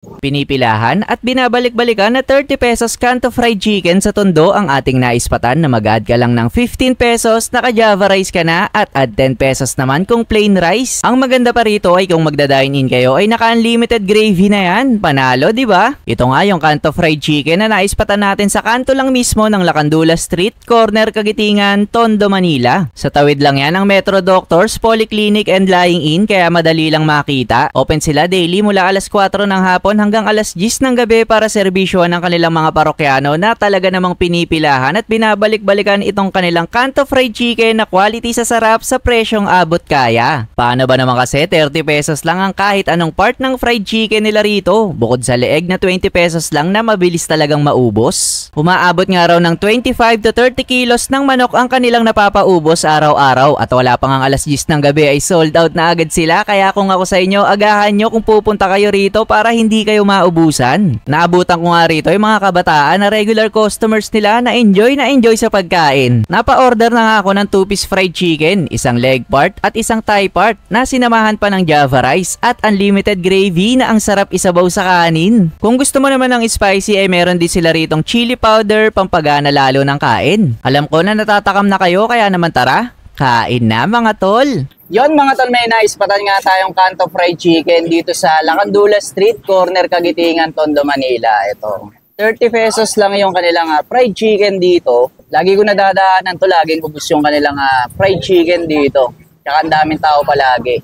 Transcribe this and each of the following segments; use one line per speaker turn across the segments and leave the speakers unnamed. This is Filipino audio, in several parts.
Pinipilahan at binabalik-balikan na 30 pesos Kanto Fried Chicken sa Tondo ang ating naispatan na mag-add ka lang ng 15 pesos, naka-Java rice ka na at add 10 pesos naman kung plain rice. Ang maganda pa rito ay kung magda-dine in kayo ay naka-unlimited gravy na yan. Panalo, di ba? Ito nga yung Kanto Fried Chicken na naispatan natin sa kanto lang mismo ng Lacandula Street, Corner Kagitingan, Tondo, Manila. Sa tawid lang yan ng Metro Doctors, Polyclinic and Lying In kaya madali lang makita. Open sila daily mula alas 4 ng hapon hanggang alas 10 ng gabi para serbisyohan ng kanilang mga parokyano na talaga namang pinipilahan at binabalik-balikan itong kanilang Kanto Fried Chicken na quality sa sarap sa presyong abot kaya. Paano ba naman kasi 30 pesos lang ang kahit anong part ng fried chicken nila rito, bukod sa leeg na 20 pesos lang na mabilis talagang maubos. Umaabot nga raw ng 25 to 30 kilos ng manok ang kanilang napapaubos araw-araw at wala pang ang alas 10 ng gabi ay sold out na agad sila, kaya kung ako sa inyo, agahan nyo kung pupunta kayo rito para hindi kayo maubusan. Naabutan ko nga rito yung mga kabataan na regular customers nila na enjoy sa pagkain. Napa-order na nga ako ng 2-piece fried chicken, isang leg part at isang thigh part na sinamahan pa ng Java rice at unlimited gravy na ang sarap isabaw sa kanin. Kung gusto mo naman ng spicy ay meron din sila ritong chili powder pampagana lalo ng kain. Alam ko na natatakam na kayo, kaya naman tara, kain na mga tol!
Yon mga tol, may naispatan nga tayong Kanto Fried Chicken dito sa Lacandula Street, Corner Kagitingan, Tondo, Manila. Ito, 30 pesos lang yung kanilang fried chicken dito. Lagi ko nadadaanan to, laging ubos yung kanilang fried chicken dito. Tsaka ang daming tao palagi.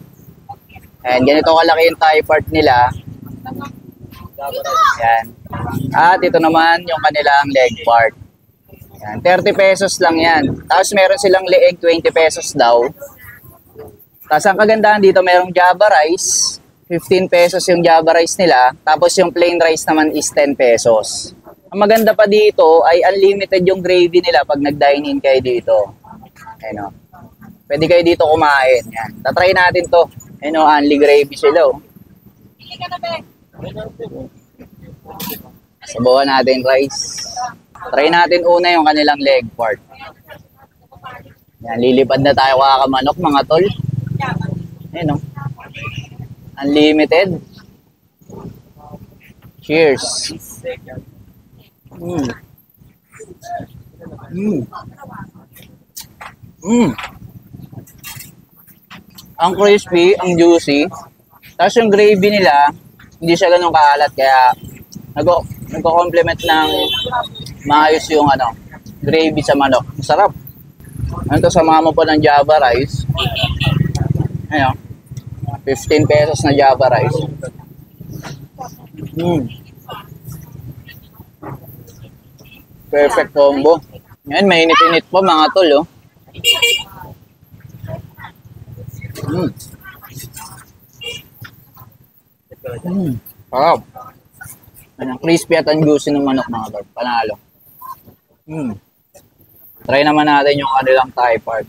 And ganito kalaki yung thigh part nila. Yan. At ito naman yung kanilang leg part. Yan, 30 pesos lang yan. Tapos meron silang leeg, 20 pesos daw. Tapos ang kagandahan dito, merong Java rice. 15 pesos yung Java rice nila. Tapos yung plain rice naman is 10 pesos. Ang maganda pa dito ay unlimited yung gravy nila pag nag-dine in kayo dito. Ayun o. Pwede kayo dito kumain. Yan. Tatry natin to. Ayun o, only gravy sila o. Sabawan natin rice. Try natin una yung kanilang leg part. Yan, lilipad na tayo kakamanok mga tol. Ayun o. Unlimited. Cheers. Ang crispy, ang juicy. Tapos yung gravy nila, hindi siya ganun kaalat, kaya nagko-complement ng maayos yung gravy sa manok. Masarap. Ito, sama mo pa ng Java rice. Ayun, 15 pesos na Java rice. Perfect combo. Yan, mainit-init po mga tol, oh. Sarap. Ang crispy at ang juicy ng manok mga tol. Panalo. Try naman natin yung kanilang thigh part.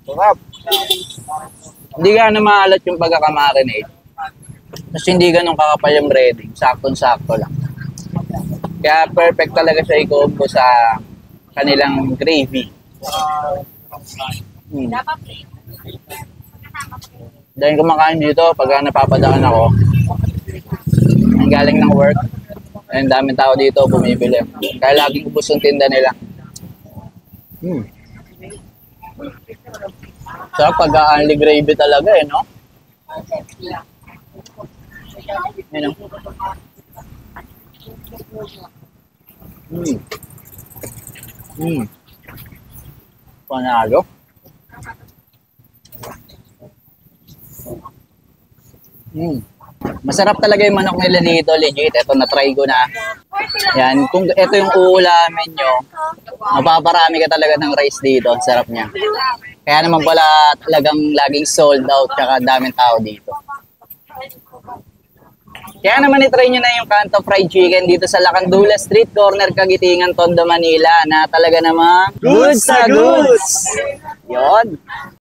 Sarap. Hindi ka na maalat yung pagkakamarinate. Kasi hindi ganun kakapal yung breading. Saktong-sakto lang. Kaya perfect talaga siya i-combo sa kanilang gravy. Dahil kumakain dito, pag napapadaan ako, ang galing ng work, ang daming tao dito bumibili. Kaya laging ubos yung tinda nila. So, pag-only gravy talaga eh, no? Yan o. Panalo. Masarap talaga yung manok nila dito, legit. Ito, na-try ko na. Yan, kung ito yung uulamin nyo, mapaparami ka talaga ng rice dito. Sarap niya. Kaya naman pala talagang laging sold out, tsaka daming tao dito. Kaya naman itry nyo na yung Kanto Fried Chicken dito sa Lacandula Street, Corner Kagitingan, Tondo, Manila, na talaga namang goods sa goods! Yun.